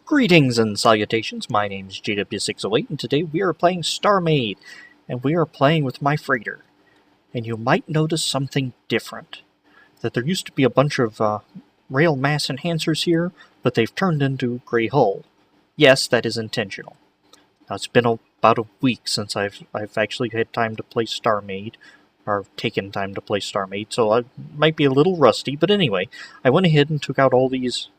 Greetings and salutations, my name is JW608 and today we are playing Starmade, and we are playing with my freighter. And you might notice something different. That there used to be a bunch of rail mass enhancers here, but they've turned into gray hull. Yes, that is intentional. Now it's been about a week since I've actually had time to play Starmade, or taken time to play Starmade, so I might be a little rusty, but anyway, I went ahead and took out all these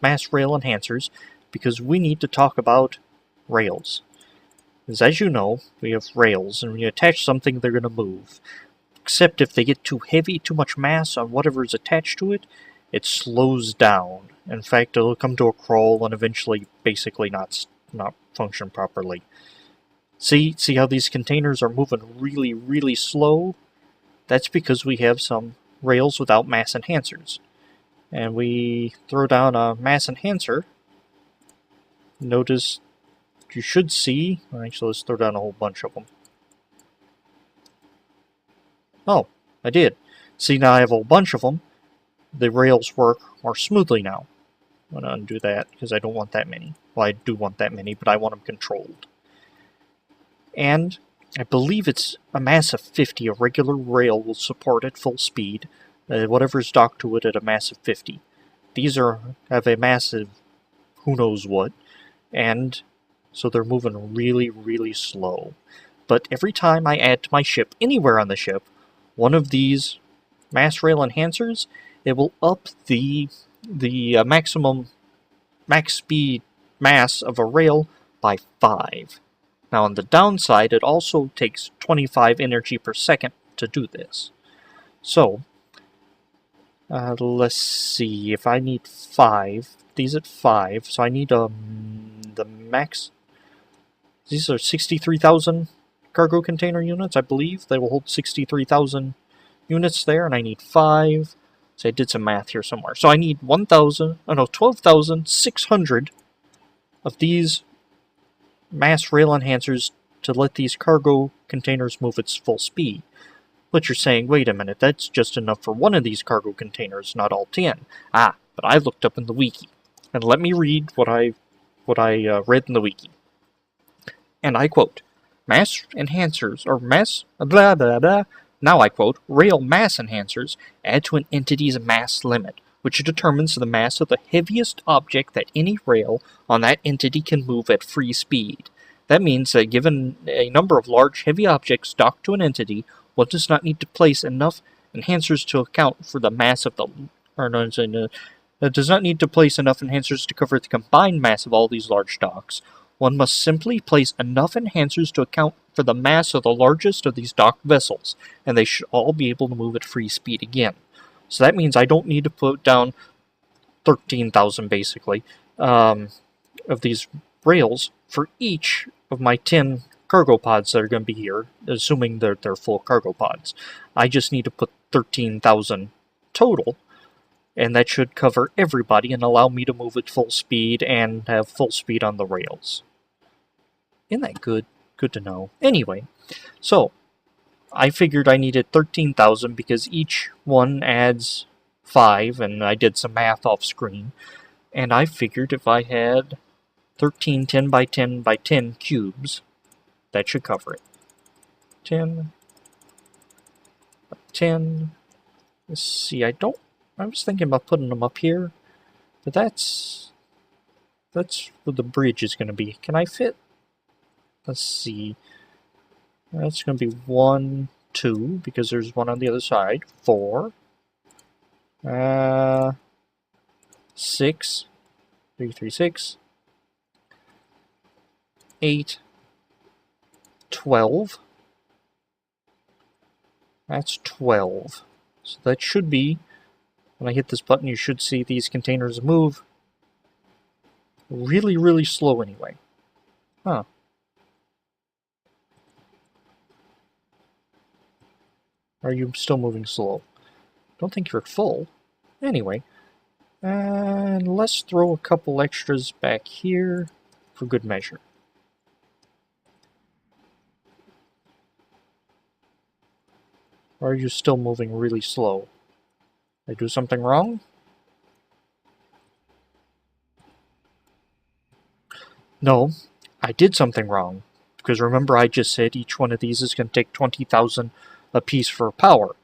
mass rail enhancers because we need to talk about rails. Because as you know, we have rails, and when you attach something, they're going to move. Except if they get too heavy, too much mass on whatever is attached to it, it slows down. In fact, it'll come to a crawl and eventually basically not function properly. See how these containers are moving really, really slow? That's because we have some rails without mass enhancers. And we throw down a mass enhancer. Notice you should see, actually let's throw down a whole bunch of them. Oh, I did. See, now I have a whole bunch of them. The rails work more smoothly now. I'm going to undo that because I don't want that many. Well, I do want that many, but I want them controlled. And I believe it's a mass of 50. A regular rail will support at full speed. Whatever's docked to it at a mass of 50. These have a massive who knows what, and so they're moving really, really slow. But every time I add to my ship, anywhere on the ship, one of these mass rail enhancers, it will up the maximum max speed mass of a rail by 5. Now on the downside, it also takes 25 energy per second to do this. So let's see, if I need 5, these at 5, so I need the max, these are 63,000 cargo container units, I believe. They will hold 63,000 units there, and I need 5, so I did some math here somewhere. So I need 12,600 of these mass rail enhancers to let these cargo containers move at full speed. But you're saying, wait a minute, that's just enough for one of these cargo containers, not all 10. Ah, but I looked up in the wiki. And let me read what I read in the wiki. And I quote, mass enhancers, or mass, blah, blah, blah. Now I quote, rail mass enhancers add to an entity's mass limit, which determines the mass of the heaviest object that any rail on that entity can move at free speed. That means that given a number of large, heavy objects docked to an entity, one does not need to place enough enhancers to account for the mass of the... does not need to place enough enhancers to cover the combined mass of all these large docks. One must simply place enough enhancers to account for the mass of the largest of these docked vessels, and they should all be able to move at free speed again. So that means I don't need to put down 13,000, basically, of these rails for each of my 10 cargo pods that are going to be here, assuming they're full cargo pods. I just need to put 13,000 total, and that should cover everybody and allow me to move at full speed and have full speed on the rails. Isn't that good? Good to know. Anyway, so I figured I needed 13,000 because each one adds 5, and I did some math off screen, and I figured if I had 13 10 by 10 by 10 cubes, that should cover it. 10 by 10. Let's see, I was thinking about putting them up here, but that's where the bridge is going to be. Can I fit? Let's see. That's going to be 1, 2, because there's one on the other side. 4. 6. 3, 3, 6. 8. 12. That's 12. So that should be, when I hit this button, you should see these containers move really, really slow anyway. Huh. Are you still moving slow? Don't think you're full. Anyway, and let's throw a couple extras back here for good measure. Or are you still moving really slow? Did I do something wrong? No, I did something wrong. Because remember I just said each one of these is going to take 20,000 apiece for power.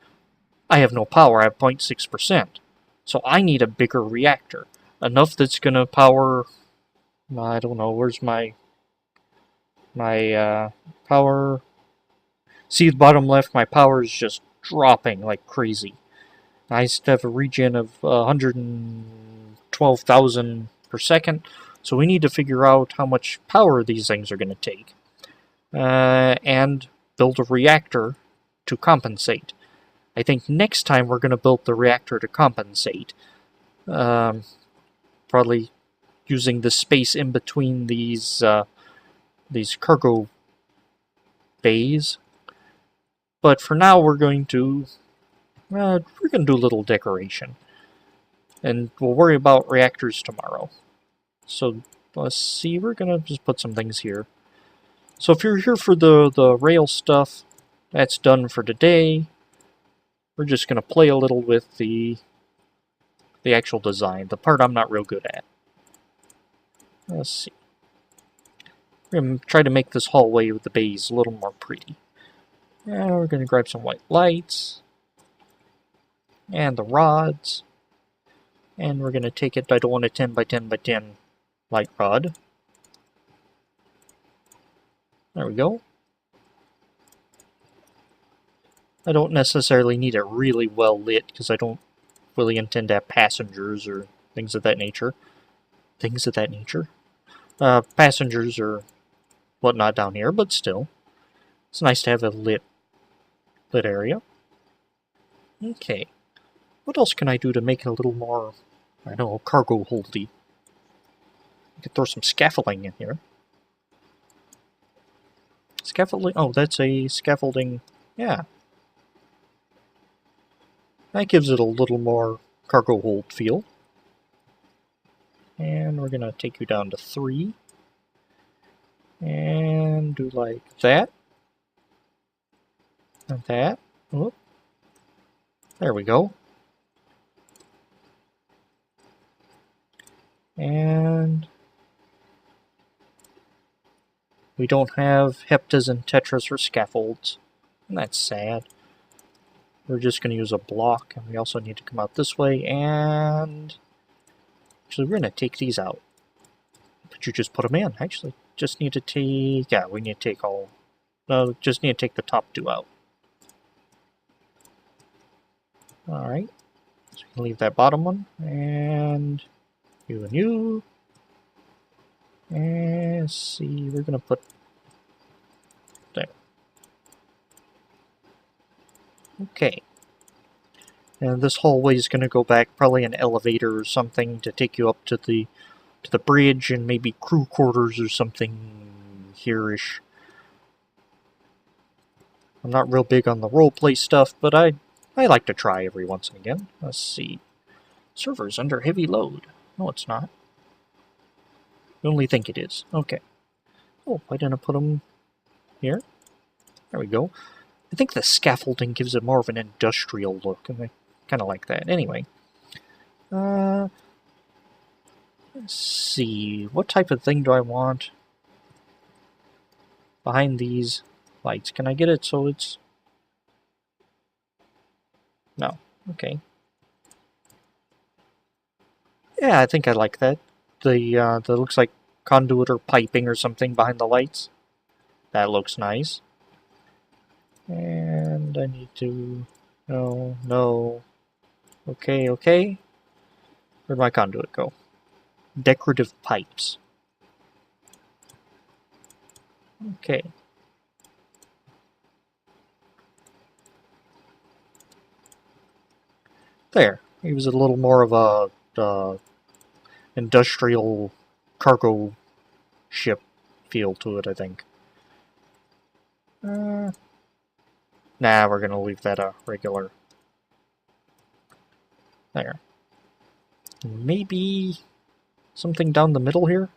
I have no power, I have 0.6%. So I need a bigger reactor. Enough that's going to power... I don't know, where's my power? See the bottom left, my power is just dropping like crazy. I used to have a regen of 112,000 per second, so we need to figure out how much power these things are going to take. And build a reactor to compensate. I think next time we're going to build the reactor to compensate. Probably using the space in between these cargo bays. But for now, we're going to do a little decoration, and we'll worry about reactors tomorrow. So let's see. We're gonna just put some things here. So if you're here for the rail stuff, that's done for today. We're just gonna play a little with the actual design, the part I'm not real good at. Let's see. We're going to try to make this hallway with the bays a little more pretty. And we're going to grab some white lights. And the rods. And we're going to take it, I don't want a 10 by 10 by 10 light rod. There we go. I don't necessarily need it really well lit, because I don't really intend to have passengers or things of that nature. Things of that nature? Passengers or whatnot down here, but still. It's nice to have a lit area. Okay. What else can I do to make it a little more, I don't know, cargo holdy? I could throw some scaffolding in here. Scaffolding? Oh, that's a scaffolding. Yeah. That gives it a little more cargo hold feel. And we're going to take you down to 3. And do like that. And that. Whoop. There we go. And we don't have heptas and tetras for scaffolds. And that's sad. We're just going to use a block, and we also need to come out this way, and actually we're going to take these out. But you just put them in, actually. Just need to take, yeah, we need to take all, no, just need to take the top 2 out. Alright, so we can leave that bottom one, and you and you. And let's see, we're going to put there. Okay. And this hallway is going to go back, probably an elevator or something, to take you up to the bridge and maybe crew quarters or something here-ish. I'm not real big on the roleplay stuff, but I like to try every once and again. Let's see. Server's under heavy load. No, it's not. You only think it is. Okay. Oh, why didn't I put them here? There we go. I think the scaffolding gives it more of an industrial look, and I kind of like that. Anyway. Let's see. What type of thing do I want behind these lights? Can I get it so it's... No. Okay. Yeah, I think I like that. That looks like conduit or piping or something behind the lights. That looks nice. And I need to... No. Okay. Where'd my conduit go? Decorative pipes. Okay. There. Gives it a little more of a industrial cargo ship feel to it, I think. Nah, we're gonna leave that a regular. There. Maybe something down the middle here?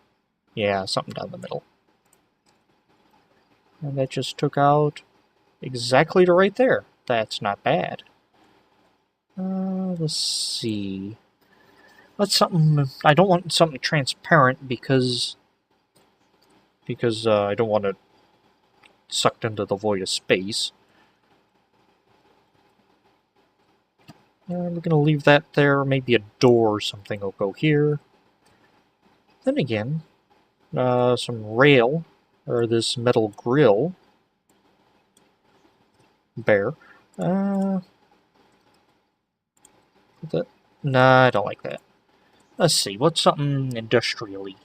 Yeah, something down the middle. And that just took out exactly to right there. That's not bad. Let's see. Let's something. I don't want something transparent because because I don't want to sucked into the void of space. And we're going to leave that there. Maybe a door or something will go here. Then again, some rail, or this metal grill. Bear. Nah, I don't like that. Let's see, what's something industrially?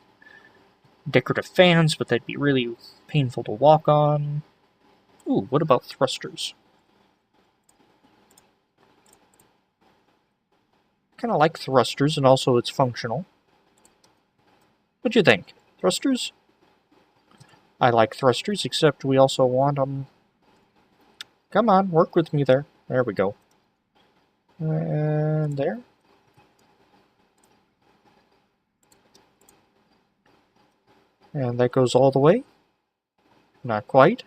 Decorative fans, but that'd be really painful to walk on. Ooh, what about thrusters? Kind of like thrusters, and also it's functional. What'd you think? Thrusters? I like thrusters, except we also want them... Come on, work with me there. There we go. And there. And that goes all the way. Not quite.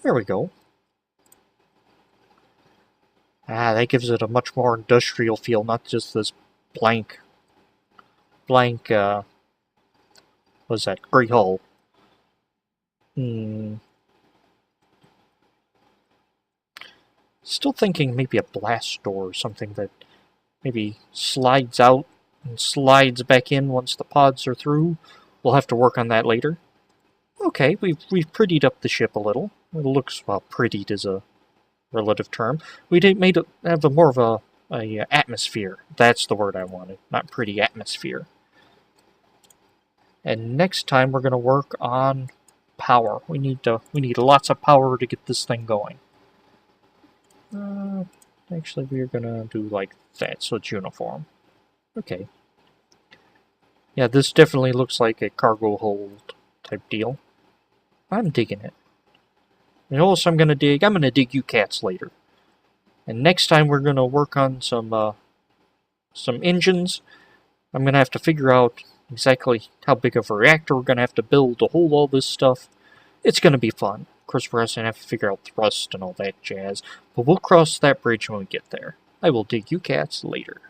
There we go. Ah, that gives it a much more industrial feel, not just this blank, what's that, gray hull. Still thinking maybe a blast door or something that maybe slides out and slides back in once the pods are through. We'll have to work on that later. Okay, we've prettied up the ship a little. It looks, well, prettied is a relative term. We made it have more of a atmosphere. That's the word I wanted, not pretty atmosphere. And next time we're going to work on power. We need lots of power to get this thing going. Actually, we're going to do like that, so it's uniform. Okay. Yeah, this definitely looks like a cargo hold type deal. I'm digging it. You know what else I'm going to dig? I'm going to dig you cats later. And next time we're going to work on some engines. I'm going to have to figure out exactly how big of a reactor we're going to have to build to hold all this stuff. It's going to be fun. Of course, we're also going to have to figure out thrust and all that jazz. But we'll cross that bridge when we get there. I will dig you cats later.